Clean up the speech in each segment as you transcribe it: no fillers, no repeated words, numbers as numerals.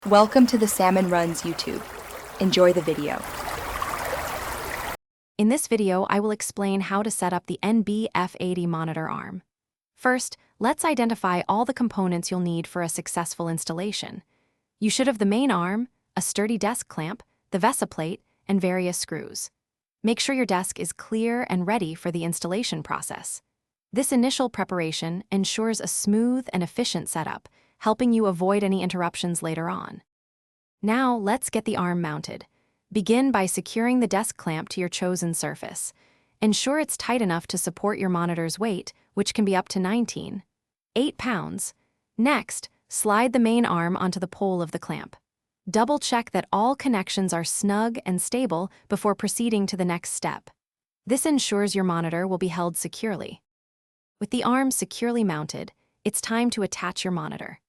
Welcome to the Salmon Runs YouTube. Enjoy the video. In this video, I will explain how to set up the NB F80 monitor arm. First, let's identify all the components you'll need for a successful installation. You should have the main arm, a sturdy desk clamp, the VESA plate, and various screws. Make sure your desk is clear and ready for the installation process. This initial preparation ensures a smooth and efficient setup, helping you avoid any interruptions later on. Now, let's get the arm mounted. Begin by securing the desk clamp to your chosen surface. Ensure it's tight enough to support your monitor's weight, which can be up to 8 pounds. Next, slide the main arm onto the pole of the clamp. Double-check that all connections are snug and stable before proceeding to the next step. This ensures your monitor will be held securely. With the arm securely mounted, it's time to attach your monitor.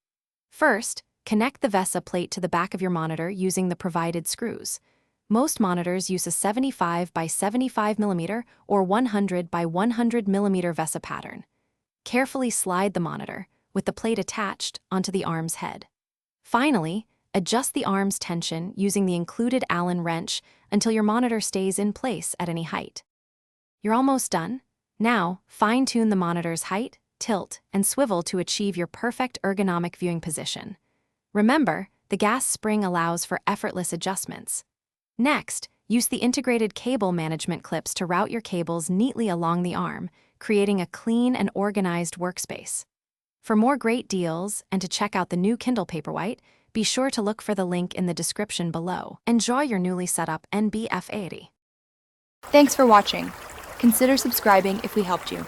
First, connect the VESA plate to the back of your monitor using the provided screws. Most monitors use a 75 by 75 mm or 100 by 100 mm VESA pattern. Carefully slide the monitor, with the plate attached, onto the arm's head. Finally, adjust the arm's tension using the included Allen wrench until your monitor stays in place at any height. You're almost done. Now, fine-tune the monitor's height, tilt, and swivel to achieve your perfect ergonomic viewing position. Remember, the gas spring allows for effortless adjustments. Next, use the integrated cable management clips to route your cables neatly along the arm, creating a clean and organized workspace. For more great deals and to check out the new Kindle Paperwhite, be sure to look for the link in the description below. Enjoy your newly set up NB F80. Thanks for watching. Consider subscribing if we helped you.